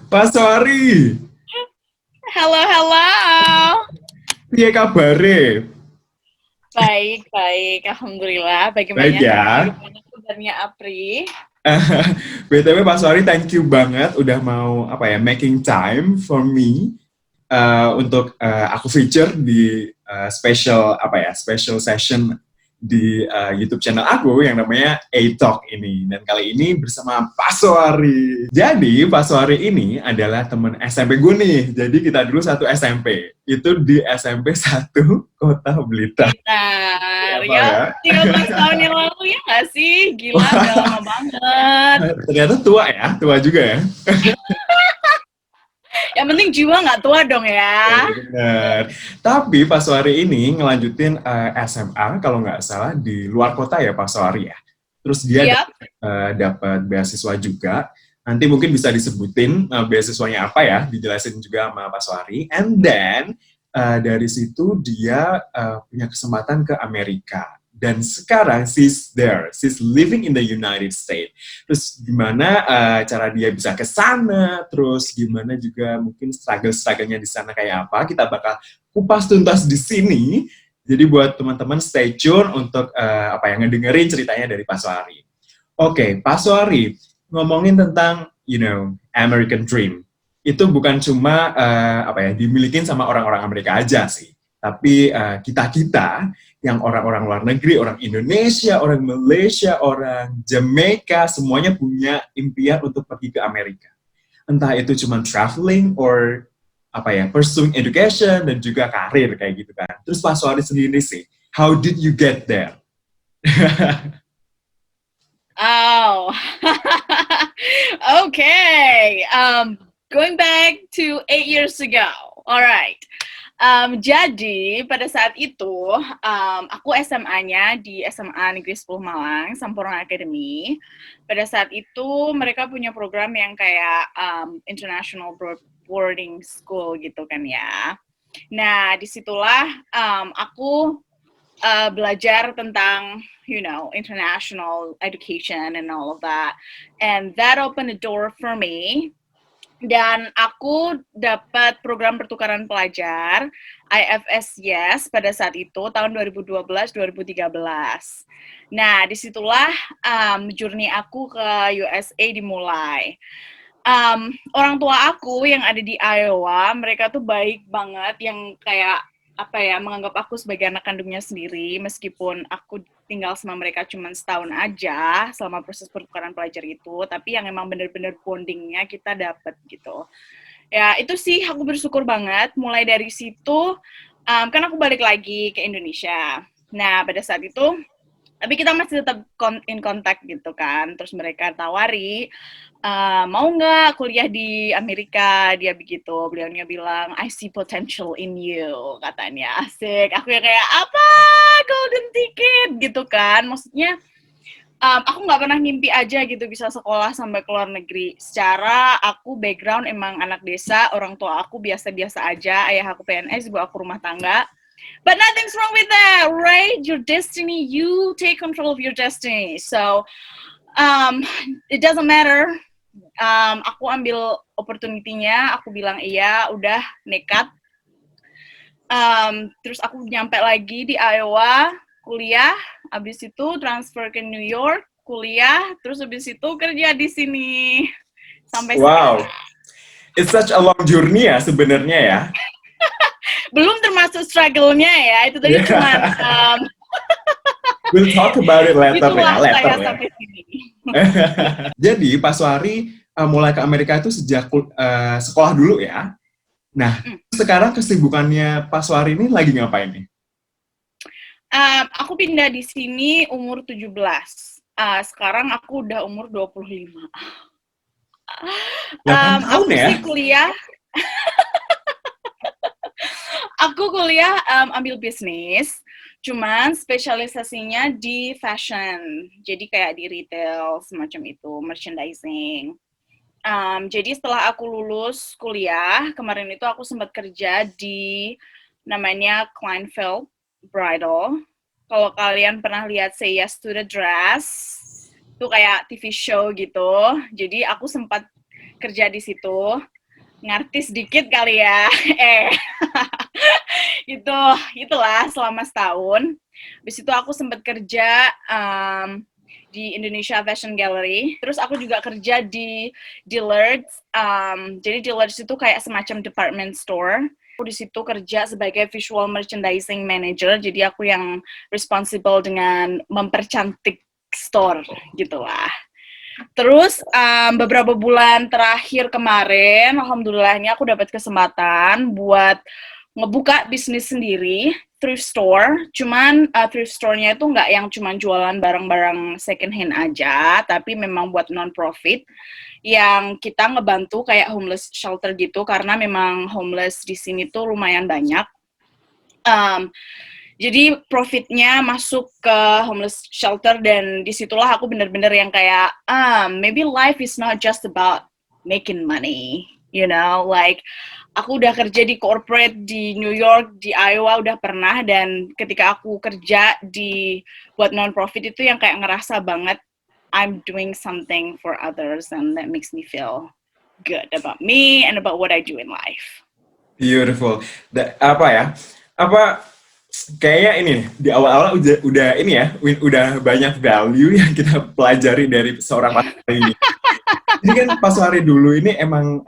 Pak Sori, Halo, halo. piye kabare? Baik, baik. Alhamdulillah. Baik ya. Bagaimana kabarnya Apri? BTW Pak Sori, thank you banget udah mau making time for me untuk aku feature di special session di YouTube channel aku yang namanya A-Talk ini. Dan kali ini bersama Pak Suwari. Jadi Pak Suwari ini adalah teman SMP gue nih. Jadi kita dulu satu SMP. Itu di SMP 1 Kota Blitar. Gitar. Apa Ya, ya? 13 tahun yang lalu ya nggak sih? Gila, udah lama banget. Ternyata tua ya, tua juga ya. Yang penting jiwa nggak tua dong Ya, ya. benar. Tapi Pak Suwari ini ngelanjutin SMA kalau nggak salah di luar kota ya Pak Suwari ya. Terus dia Yap. dapat beasiswa juga. Nanti mungkin bisa disebutin beasiswanya apa ya, dijelasin juga sama Pak Suwari. And then dari situ dia punya kesempatan ke Amerika. Dan sekarang she's living in the United States. Terus gimana cara dia bisa ke sana, terus gimana juga mungkin struggle-struggle-nya di sana kayak apa, kita bakal kupas tuntas di sini. Jadi buat teman-teman stay tune untuk ngedengerin ceritanya dari Pak Suari. Oke, Pak Suari, ngomongin tentang American Dream. Itu bukan cuma dimilikin sama orang-orang Amerika aja sih. Tapi kita-kita yang orang-orang luar negeri, orang Indonesia, orang Malaysia, orang Jamaica, semuanya punya impian untuk pergi ke Amerika. Entah itu cuma traveling or pursuing education dan juga karir kayak gitu kan. Terus Pak Suari sendiri sih, how did you get there? Oh. Okay. Going back to 8 years ago. Alright. Jadi pada saat itu aku SMA-nya di SMA Negeri 10 Malang, Sampurna Academy. Pada saat itu mereka punya program yang kayak international boarding school gitu kan ya. Nah disitulah aku belajar tentang international education and all of that, and that opened the door for me. Dan aku dapat program pertukaran pelajar IFS Yes pada saat itu tahun 2012-2013. Nah, disitulah journey aku ke USA dimulai. Orang tua aku yang ada di Iowa, mereka tuh baik banget, yang kayak menganggap aku sebagai anak kandungnya sendiri, meskipun aku tinggal sama mereka cuma setahun aja selama proses pertukaran pelajar itu, tapi yang emang bener-bener bondingnya kita dapet gitu. Ya itu sih aku bersyukur banget. Mulai dari situ kan aku balik lagi ke Indonesia. Nah pada saat itu tapi kita masih tetap in contact gitu kan. Terus mereka tawari, mau nggak kuliah di Amerika, dia begitu. Beliaunya bilang, I see potential in you, katanya. Asik. Aku ya kayak, apa? Golden ticket, gitu kan. Maksudnya, aku nggak pernah ngimpi aja gitu bisa sekolah sampai ke luar negeri. Secara aku background emang anak desa, orang tua aku biasa-biasa aja. Ayah aku PNS, ibu aku rumah tangga. But nothing's wrong with that, right? Your destiny, you take control of your destiny. So, it doesn't matter. Aku ambil opportunity-nya, aku bilang iya, udah nekat. Terus aku nyampe lagi di Iowa, kuliah, abis itu transfer ke New York, kuliah, terus abis itu kerja di sini sampai Wow, sekarang. it's such a long journey ya sebenarnya ya. Belum termasuk struggle-nya ya, itu tadi cuman We'll talk about it later itulah ya, saya sampai sini. Jadi Pak Suari mulai ke Amerika itu sejak sekolah dulu ya. Nah, sekarang kesibukannya Pak Suari ini lagi ngapain nih? Aku pindah di sini umur 17. Sekarang aku udah umur 25. 8 tahun Aku ya? sih kuliah. Aku kuliah ambil bisnis, cuman spesialisasinya di fashion. Jadi kayak di retail semacam itu, merchandising. Jadi setelah aku lulus kuliah, kemarin itu aku sempat kerja di namanya Kleinfeld Bridal. Kalau kalian pernah lihat Say Yes to the Dress, itu kayak TV show gitu. Jadi aku sempat kerja di situ. ngartis dikit kali ya. Itulah selama setahun. Habis itu aku sempat kerja di Indonesia Fashion Gallery. Terus aku juga kerja di Dillard's. Jadi Dillard's itu kayak semacam department store. Aku di situ kerja sebagai visual merchandising manager. Jadi aku yang responsible dengan mempercantik store gitulah. Terus beberapa bulan terakhir kemarin, alhamdulillahnya aku dapat kesempatan buat ngebuka bisnis sendiri, thrift store. Cuman thrift store-nya itu nggak yang cuma jualan barang-barang second hand aja, tapi memang buat non-profit yang kita ngebantu kayak homeless shelter gitu, karena memang homeless di sini tuh lumayan banyak. Jadi profitnya masuk ke homeless shelter, dan disitulah aku bener-bener yang kayak, maybe life is not just about making money, you know, like aku udah kerja di corporate di New York, di Iowa udah pernah, dan ketika aku kerja di buat non-profit itu yang kayak ngerasa banget I'm doing something for others, and that makes me feel good about me and about what I do in life. Beautiful. Apa kayaknya ini di awal-awal udah ini ya, udah banyak value yang kita pelajari dari seorang Pak Suari ini. Jadi kan Pak Suari dulu ini emang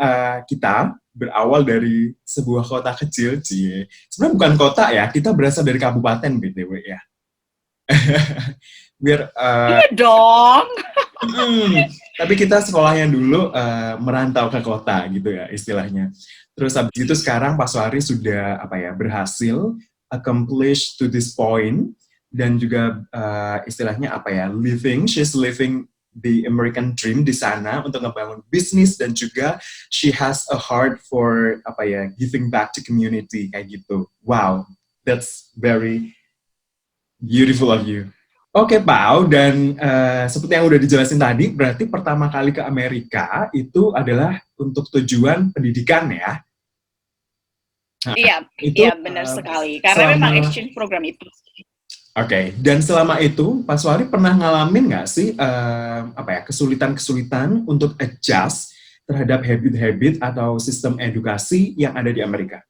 kita berawal dari sebuah kota kecil, sebenarnya bukan kota ya, kita berasal dari kabupaten BTW ya. Biar iya dong. Tapi kita sekolahnya dulu merantau ke kota gitu ya istilahnya. Terus habis itu sekarang Pak Suari sudah berhasil accomplish to this point, dan juga istilahnya she's living the American dream di sana untuk ngebangun bisnis, dan juga she has a heart for giving back to community kayak gitu. Wow, that's very beautiful of you. Oke, Pau, dan seperti yang udah dijelasin tadi, berarti pertama kali ke Amerika itu adalah untuk tujuan pendidikan ya? Nah, iya benar sekali. Karena memang exchange program itu. Oke, dan selama itu Pak Suari pernah ngalamin nggak sih kesulitan-kesulitan untuk adjust terhadap habit-habit atau sistem edukasi yang ada di Amerika?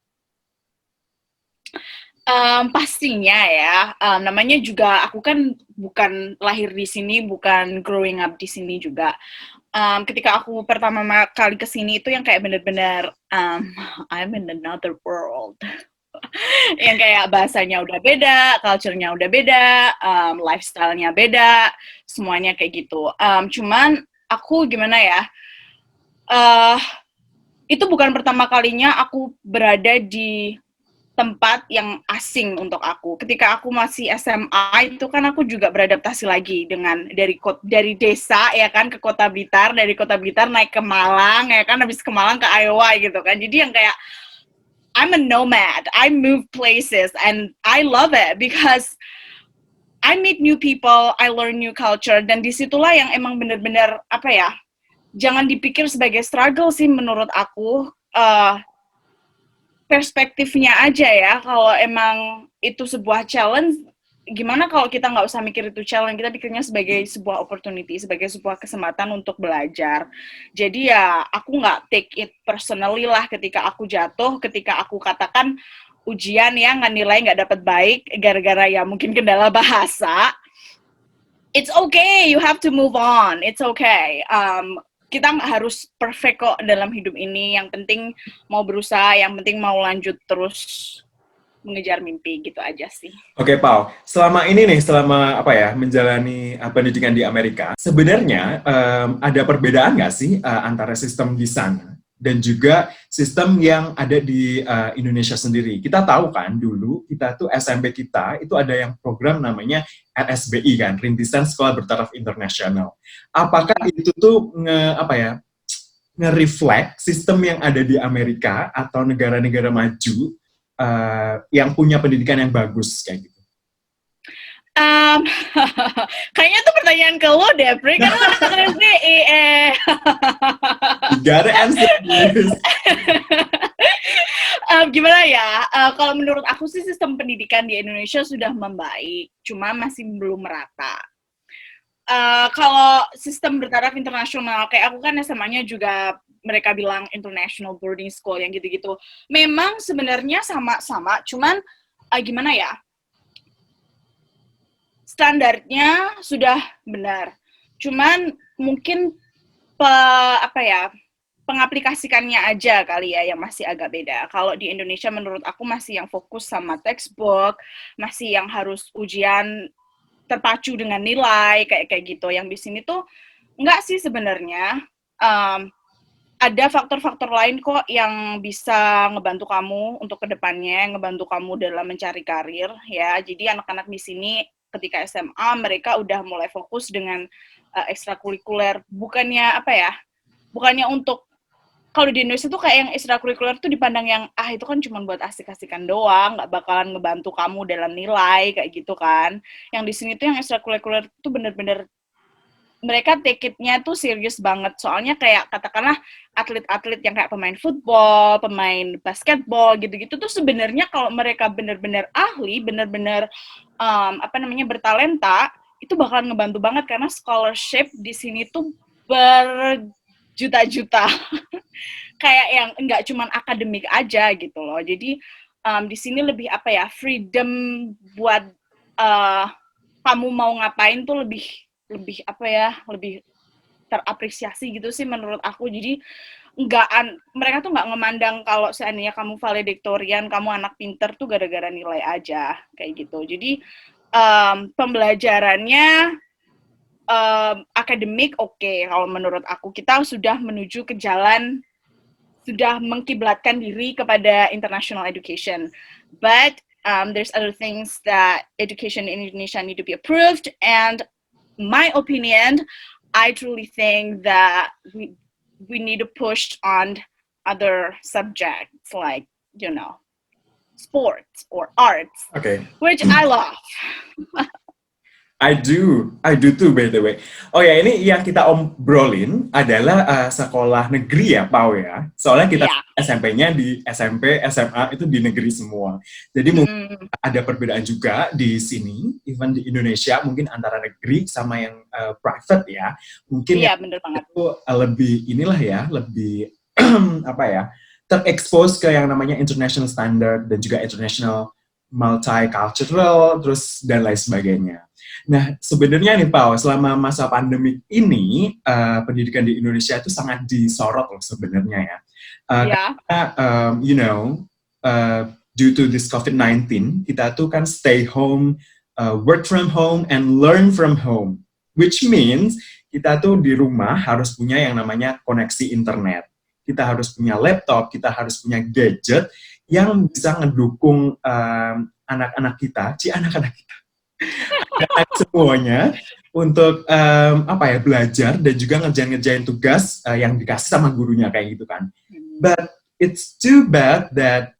Pastinya ya, namanya juga aku kan bukan lahir di sini, bukan growing up di sini juga. Ketika aku pertama kali kesini itu yang kayak bener-bener I'm in another world. Yang kayak bahasanya udah beda, culture-nya udah beda, lifestyle-nya beda, semuanya kayak gitu. Cuman aku gimana ya, itu bukan pertama kalinya aku berada di tempat yang asing untuk aku. Ketika aku masih SMA itu kan aku juga beradaptasi lagi dengan dari desa ya kan ke Kota Blitar, dari Kota Blitar naik ke Malang ya kan, habis ke Malang ke Iowa gitu kan. Jadi yang kayak I'm a nomad. I move places and I love it because I meet new people, I learn new culture, dan disitulah yang emang bener-bener jangan dipikir sebagai struggle sih menurut aku. Perspektifnya aja ya, kalau emang itu sebuah challenge, gimana kalau kita nggak usah mikir itu challenge, kita pikirnya sebagai sebuah opportunity, sebagai sebuah kesempatan untuk belajar. Jadi ya, aku nggak take it personally lah ketika aku jatuh, ketika aku katakan ujian ya, nilai nggak dapat baik, gara-gara ya mungkin kendala bahasa. It's okay, you have to move on, it's okay. Kita nggak harus perfect kok dalam hidup ini, yang penting mau berusaha, yang penting mau lanjut terus mengejar mimpi, gitu aja sih. Oke, Pau, selama menjalani pendidikan di Amerika, sebenarnya ada perbedaan nggak sih antara sistem di sana dan juga sistem yang ada di Indonesia sendiri? Kita tahu kan dulu kita tuh SMP kita itu ada yang program namanya RSBI kan, Rintisan Sekolah Bertaraf Internasional. Apakah itu tuh nge-reflect sistem yang ada di Amerika atau negara-negara maju yang punya pendidikan yang bagus kayak gitu? Kayaknya tuh pertanyaan ke lo deh, Pri, kan lo anak RSBI. You gotta answer this. Gimana ya, kalau menurut aku sih sistem pendidikan di Indonesia sudah membaik, cuma masih belum merata. Kalau sistem bertaraf internasional, kayak aku kan SMA-nya juga mereka bilang international boarding school yang gitu-gitu. Memang sebenarnya sama-sama, cuman gimana ya? Standarnya sudah benar. Cuman mungkin pengaplikasikannya aja kali ya yang masih agak beda. Kalau di Indonesia menurut aku masih yang fokus sama textbook, masih yang harus ujian terpacu dengan nilai kayak gitu. Yang di sini tuh enggak sih sebenarnya. Ada faktor-faktor lain kok yang bisa ngebantu kamu untuk kedepannya, ngebantu kamu dalam mencari karir ya. Jadi anak-anak di sini ketika SMA mereka udah mulai fokus dengan ekstrakurikuler. Bukannya untuk kalau di Indonesia tuh kayak yang ekstrakurikuler tuh dipandang yang itu kan cuma buat asik-asikan doang, nggak bakalan ngebantu kamu dalam nilai kayak gitu kan. Yang di sini tuh yang ekstrakurikuler tuh bener-bener mereka take it-nya tuh serius banget. Soalnya kayak katakanlah atlet-atlet yang kayak pemain football, pemain basketball gitu-gitu tuh sebenarnya kalau mereka bener-bener ahli, bener-bener bertalenta, itu bakalan ngebantu banget karena scholarship di sini tuh berjuta-juta. Kayak yang nggak cuma akademik aja gitu loh. Jadi di sini lebih freedom buat kamu mau ngapain tuh lebih terapresiasi gitu sih menurut aku. Jadi mereka tuh nggak memandang kalau seandainya kamu valediktorian, kamu anak pinter tuh gara-gara nilai aja kayak gitu. Jadi pembelajarannya akademik oke. Kalau menurut aku kita sudah menuju ke jalan, sudah mengkiblatkan diri kepada international education. But there's other things that education in Indonesia need to be approved. And my opinion, I truly think that we need to push on other subjects like, sports or arts, which I love. I do too, by the way. Oh ya, ini yang kita obrolin adalah sekolah negeri ya, Pau ya. Soalnya kita SMP-nya di SMP, SMA itu di negeri semua. Jadi mungkin ada perbedaan juga di sini, even di Indonesia, mungkin antara negeri sama yang private ya. Mungkin bener banget. Itu lebih lebih terexpose ke yang namanya international standard dan juga international multicultural, terus dan lain sebagainya. Nah, sebenarnya nih, Pau, selama masa pandemi ini, pendidikan di Indonesia itu sangat disorot loh sebenarnya ya. Karena, due to this COVID-19, kita tuh kan stay home, work from home, and learn from home. Which means, kita tuh di rumah harus punya yang namanya koneksi internet. Kita harus punya laptop, kita harus punya gadget yang bisa ngedukung anak-anak kita semuanya untuk belajar dan juga ngerjain tugas yang dikasih sama gurunya kayak gitu kan. But it's too bad that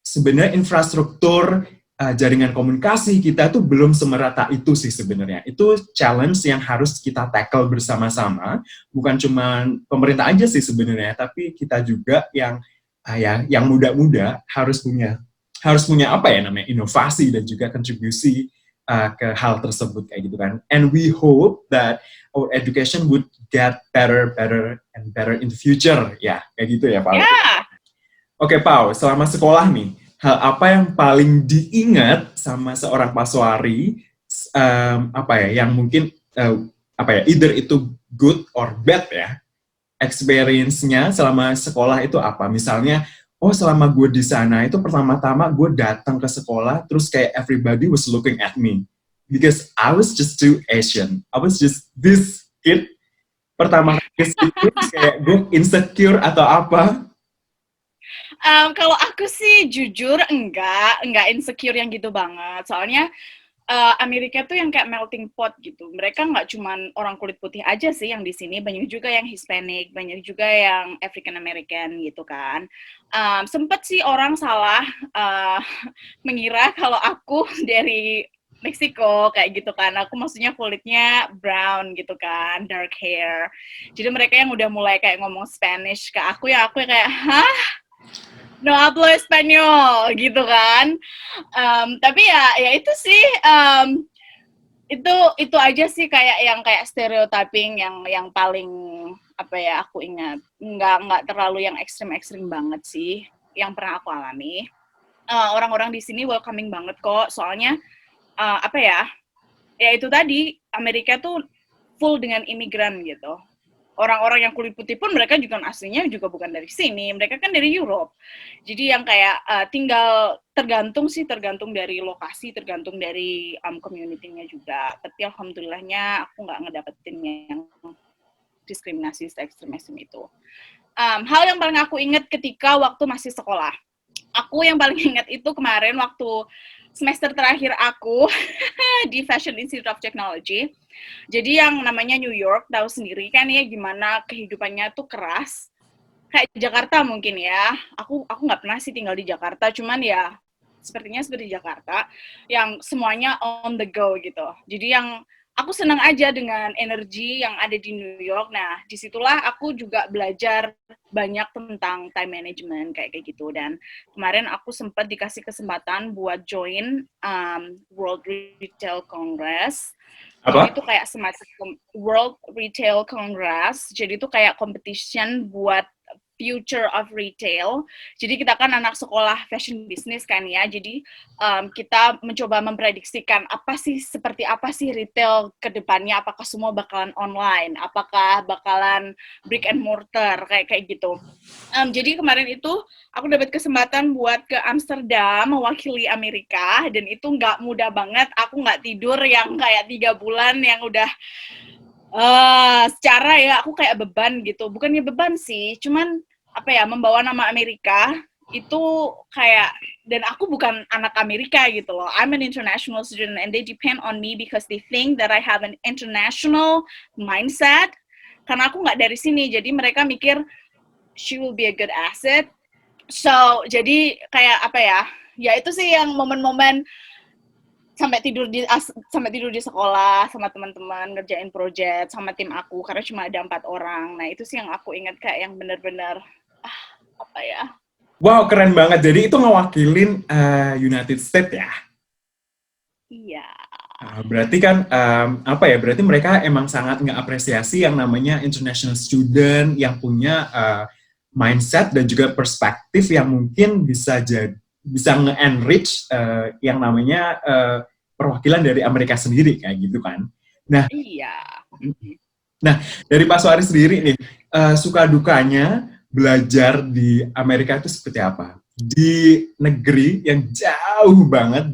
sebenarnya infrastruktur jaringan komunikasi kita tuh belum semerata itu sih sebenarnya. Itu challenge yang harus kita tackle bersama-sama, bukan cuma pemerintah aja sih sebenarnya, tapi kita juga yang muda-muda harus punya inovasi dan juga kontribusi ke hal tersebut kayak gitu kan. And we hope that our education would get better and better in the future. Ya, kayak gitu ya, Pau. Oke, Pau, selama sekolah nih, hal apa yang paling diingat sama seorang Paswari yang mungkin either itu good or bad ya, experience-nya selama sekolah itu apa? Misalnya, selama gue di sana itu pertama-tama gue datang ke sekolah terus kayak everybody was looking at me because I was just too Asian. I was just this kid. Pertama kali itu kayak gue insecure atau apa? Kalau aku sih jujur enggak insecure yang gitu banget. Soalnya Amerika tuh yang kayak melting pot gitu. Mereka nggak cuman orang kulit putih aja sih yang di sini, banyak juga yang Hispanic, banyak juga yang African American gitu kan. Sempet sih orang salah mengira kalau aku dari Meksiko kayak gitu kan. Aku maksudnya kulitnya brown gitu kan, dark hair. Jadi mereka yang udah mulai kayak ngomong Spanish ke aku ya kayak, hah? No hablo español gitu kan. Tapi ya itu sih itu aja sih kayak stereotyping yang paling apa ya aku ingat, nggak terlalu yang ekstrim banget sih yang pernah aku alami. Orang-orang di sini welcoming banget kok, soalnya apa ya itu tadi Amerika tuh full dengan imigran gitu. Orang-orang yang kulit putih pun mereka juga aslinya juga bukan dari sini, mereka kan dari Europe. Jadi yang kayak tinggal tergantung dari lokasi, tergantung dari community-nya juga. Tapi alhamdulillahnya aku nggak ngedapetin yang diskriminasi ekstrim itu. Hal yang paling aku ingat ketika waktu masih sekolah. Aku yang paling ingat itu kemarin waktu semester terakhir aku di Fashion Institute of Technology. Jadi yang namanya New York, tahu sendiri kan ya gimana kehidupannya tuh keras. Kayak Jakarta mungkin ya. Aku nggak pernah sih tinggal di Jakarta, cuman ya sepertinya seperti Jakarta, yang semuanya on the go gitu. Jadi yang aku senang aja dengan energi yang ada di New York. Nah, disitulah aku juga belajar banyak tentang time management kayak gitu. Dan kemarin aku sempat dikasih kesempatan buat join World Retail Congress. Apa? Jadi itu kayak semacam World Retail Congress. Jadi itu kayak competition buat future of retail. Jadi kita kan anak sekolah fashion business kan ya. Jadi kita mencoba memprediksikan seperti apa sih retail ke depannya, apakah semua bakalan online, apakah bakalan brick and mortar kayak gitu. Jadi kemarin itu aku dapat kesempatan buat ke Amsterdam mewakili Amerika, dan itu nggak mudah banget. Aku nggak tidur yang kayak 3 bulan yang udah secara ya aku kayak beban gitu. Bukannya beban sih, cuman apa ya, membawa nama Amerika itu kayak, dan aku bukan anak Amerika gitu loh. I'm an international student and they depend on me because they think that I have an international mindset. Karena aku nggak dari sini, jadi mereka mikir she will be a good asset. So, jadi kayak apa ya? Ya itu sih yang momen-momen sampai tidur di sekolah sama teman-teman, ngerjain project sama tim aku karena cuma ada 4 orang. Nah itu sih yang aku ingat kayak yang benar-benar apa ya. Wow, keren banget. Jadi itu ngewakilin United States ya? Iya. Berarti kan apa ya? Berarti mereka emang sangat ngeapresiasi yang namanya international student yang punya mindset dan juga perspektif yang mungkin bisa nge-enrich yang namanya perwakilan dari Amerika sendiri kayak gitu kan. Nah, iya. Nah dari Pak Suari sendiri nih, suka dukanya belajar di Amerika itu seperti apa? Di negeri yang jauh banget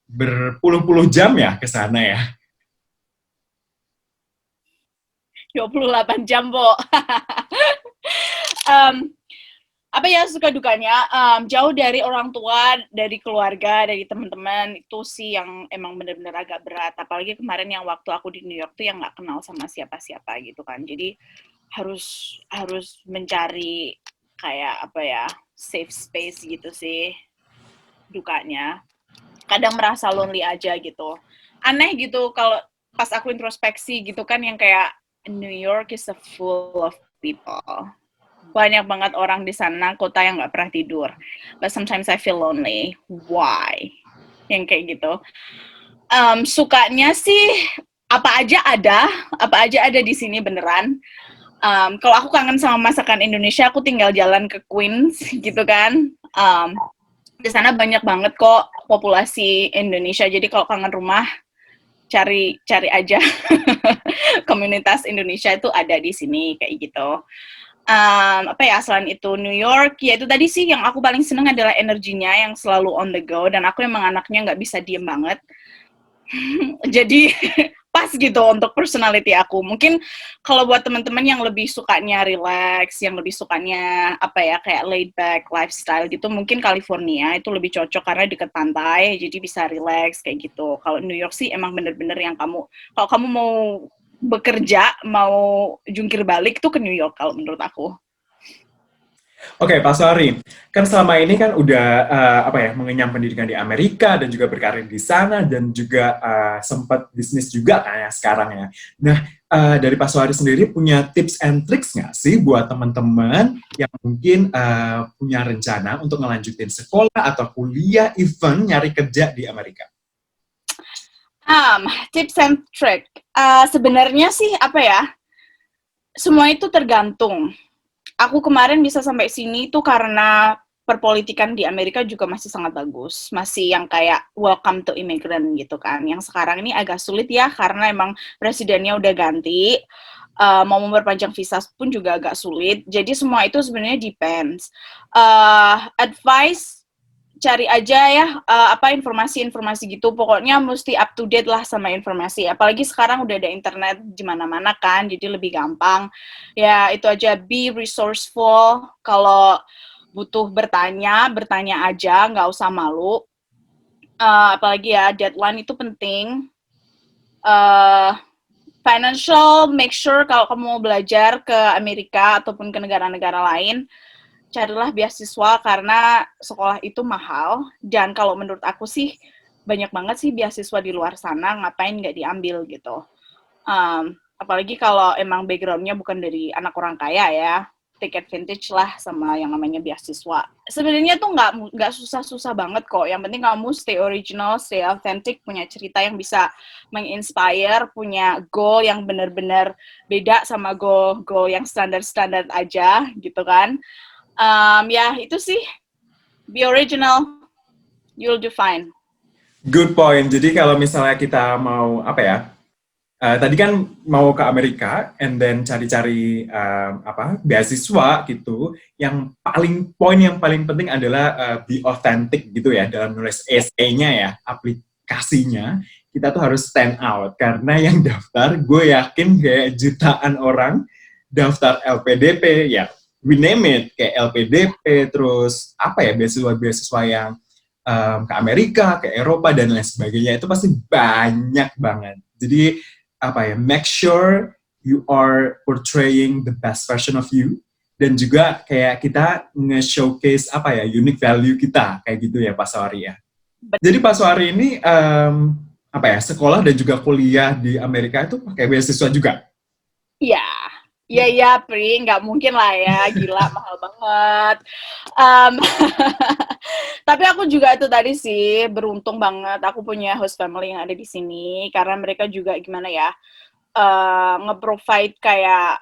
berpuluh-puluh jam ya ke sana ya. 28 jam, Bo. Apa ya suka dukanya, jauh dari orang tua, dari keluarga, dari teman-teman, itu sih yang emang benar-benar agak berat. Apalagi kemarin yang waktu aku di New York tuh yang nggak kenal sama siapa-siapa gitu kan. Jadi harus mencari kayak apa ya, safe space gitu sih dukanya. Kadang merasa lonely aja gitu. Aneh gitu kalau pas aku introspeksi gitu kan, yang kayak New York is full of people. Banyak banget orang di sana, kota yang nggak pernah tidur. But sometimes I feel lonely. Why? Yang kayak gitu. Sukanya sih apa aja ada di sini beneran. Kalau aku kangen sama masakan Indonesia, aku tinggal jalan ke Queens gitu kan. Di sana banyak banget kok populasi Indonesia. Jadi kalau kangen rumah, cari aja komunitas Indonesia itu ada di sini kayak gitu. Apa ya, selain itu New York, ya itu tadi sih yang aku paling seneng adalah energinya yang selalu on the go, dan aku emang anaknya nggak bisa diem banget. Jadi pas gitu untuk personality aku. Mungkin kalau buat teman-teman yang lebih sukanya relax, yang lebih sukanya apa ya kayak laid back lifestyle gitu, mungkin California itu lebih cocok karena deket pantai, jadi bisa relax kayak gitu. Kalau New York sih emang bener-bener yang kalau kamu mau bekerja, mau jungkir balik tuh ke New York kalau menurut aku. Oke, Pak Suari, kan selama ini kan udah apa ya, mengenyam pendidikan di Amerika dan juga berkarir di sana dan juga sempat bisnis juga kan ya sekarang ya. Nah, dari Pak Suari sendiri punya tips and tricks nggak sih buat teman-teman yang mungkin punya rencana untuk ngelanjutin sekolah atau kuliah, even nyari kerja di Amerika? Tips and trick. Sebenarnya sih apa ya? Semua itu tergantung. Aku kemarin bisa sampai sini tuh karena perpolitikan di Amerika juga masih sangat bagus. Masih yang kayak welcome to immigrant gitu kan. Yang sekarang ini agak sulit ya karena emang presidennya udah ganti. Mau memperpanjang visa pun juga agak sulit. Jadi semua itu sebenarnya depends. Advice cari aja ya apa informasi-informasi gitu. Pokoknya mesti up to date lah sama informasi. Apalagi sekarang udah ada internet di mana-mana kan, jadi lebih gampang. Ya itu aja, be resourceful. Kalau butuh bertanya aja, nggak usah malu. Apalagi ya deadline itu penting. Financial, make sure kalau kamu mau belajar ke Amerika ataupun ke negara-negara lain, carilah beasiswa karena sekolah itu mahal, dan kalau menurut aku sih banyak banget sih beasiswa di luar sana, ngapain nggak diambil gitu. Apalagi kalau emang background-nya bukan dari anak orang kaya ya, take advantage lah sama yang namanya beasiswa. Sebenarnya tuh nggak susah-susah banget kok, yang penting kamu stay original, stay authentic, punya cerita yang bisa menginspire, punya goal yang benar-benar beda sama goal yang standar-standar aja gitu kan. Ya itu sih, be original, you'll do fine. Good point. Jadi kalau misalnya kita mau apa ya? Tadi kan mau ke Amerika, and then cari-cari apa beasiswa gitu. Yang poin yang paling penting adalah be authentic gitu ya dalam nulis essay-nya ya, aplikasinya. Kita tuh harus stand out karena yang daftar, gue yakin kayak jutaan orang daftar LPDP ya, we name it, kayak LPDP, terus apa ya, beasiswa-beasiswa yang ke Amerika, ke Eropa, dan lain sebagainya, itu pasti banyak banget. Jadi, apa ya, make sure you are portraying the best version of you, dan juga kayak kita nge-showcase apa ya, unique value kita, kayak gitu ya Pak Sawari ya. Jadi Pak Sawari ini, apa ya, sekolah dan juga kuliah di Amerika itu pakai beasiswa juga? Iya, Pri, nggak mungkin lah ya, gila, mahal banget. Tapi aku juga itu tadi sih, beruntung banget, aku punya host family yang ada di sini, karena mereka juga gimana ya, nge-provide kayak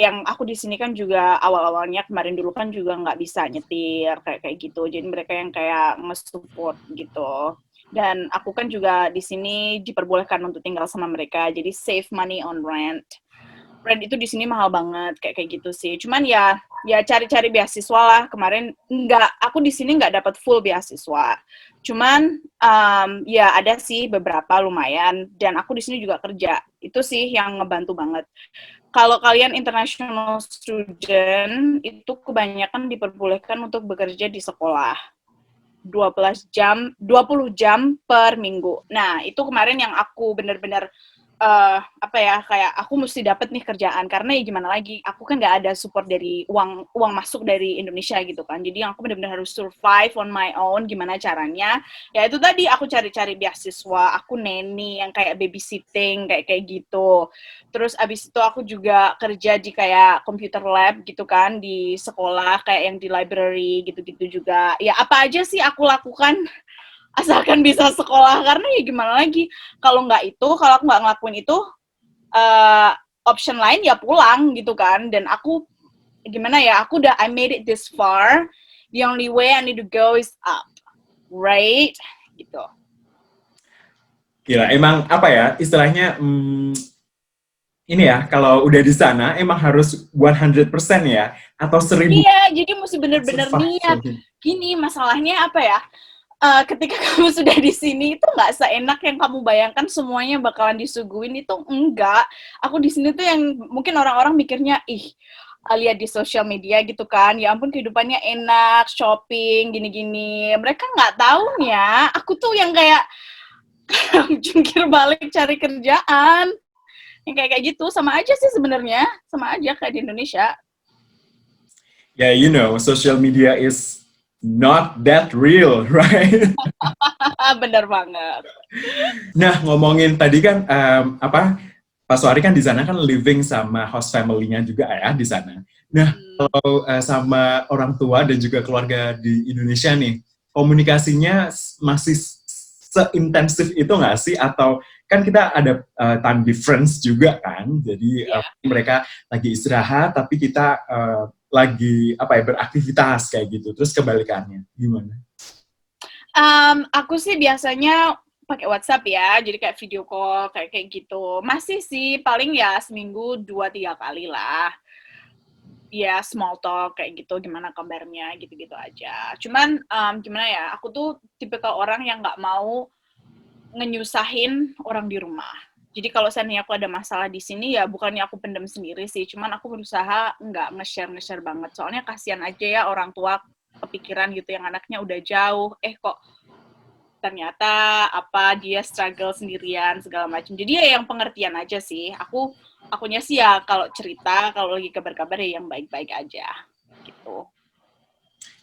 yang aku di sini kan juga awal-awalnya kemarin dulu kan juga nggak bisa nyetir kayak gitu, jadi mereka yang kayak nge-support gitu. Dan aku kan juga di sini diperbolehkan untuk tinggal sama mereka, jadi save money on rent itu di sini mahal banget kayak gitu sih. Cuman ya cari-cari beasiswa lah. Kemarin aku di sini nggak dapat full beasiswa. Cuman ya ada sih beberapa lumayan, dan aku di sini juga kerja. Itu sih yang ngebantu banget. Kalau kalian international student itu kebanyakan diperbolehkan untuk bekerja di sekolah. 20 jam per minggu. Nah, itu kemarin yang aku benar-benar apa ya, kayak aku mesti dapat nih kerjaan, karena ya gimana lagi, aku kan nggak ada support dari uang masuk dari Indonesia gitu kan, jadi aku benar-benar harus survive on my own. Gimana caranya? Ya itu tadi, aku cari-cari beasiswa, aku nanny yang kayak babysitting kayak gitu. Terus abis itu aku juga kerja di kayak computer lab gitu kan di sekolah, kayak yang di library gitu-gitu juga. Ya apa aja sih aku lakukan asalkan bisa sekolah, karena ya gimana lagi, kalau aku nggak ngelakuin itu, option lain ya pulang gitu kan. Dan aku gimana ya, aku I made it this far, the only way I need to go is up, right? Gitu. Gila, emang apa ya, istilahnya ini ya, kalau udah di sana emang harus 100% ya, atau 1000%. Iya, jadi mesti bener-bener niat. Gini, masalahnya apa ya, ketika kamu sudah di sini itu nggak seenak yang kamu bayangkan semuanya bakalan disuguhin, itu enggak. Aku di sini tuh yang mungkin orang-orang mikirnya, lihat di sosial media gitu kan, ya ampun kehidupannya enak, shopping, gini-gini. Mereka nggak tahunya, aku tuh yang kayak jungkir balik cari kerjaan. Yang kayak gitu, sama aja sih sebenarnya, sama aja kayak di Indonesia. Yeah, you know, social media is not that real, right? Bener banget. Nah, ngomongin tadi kan apa, Pak Suari kan di sana kan living sama host family-nya juga ya di sana. Nah, kalau sama orang tua dan juga keluarga di Indonesia nih, komunikasinya masih seintensif itu nggak sih? Atau kan kita ada time difference juga kan, jadi mereka lagi istirahat tapi kita lagi beraktivitas kayak gitu. Terus kebalikannya gimana? Aku sih biasanya pakai WhatsApp ya, jadi kayak video call kayak gitu. Masih sih paling ya seminggu 2-3 kali lah. Ya small talk kayak gitu, gimana kabarnya gitu-gitu aja. Cuman gimana ya, aku tuh tipikal orang yang nggak mau ngenyusahin orang di rumah. Jadi kalau seandainya aku ada masalah di sini ya bukannya aku pendem sendiri sih, cuman aku berusaha nggak nge-share banget. Soalnya kasihan aja ya orang tua kepikiran gitu yang anaknya udah jauh, kok ternyata dia struggle sendirian segala macam. Jadi ya yang pengertian aja sih. Akunya sih ya kalau cerita, kalau lagi kabar-kabar ya yang baik-baik aja gitu.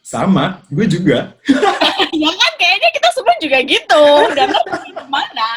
Sama, gue juga. Ya kan, kayaknya kita semua juga gitu. Dan lo pergi kemana?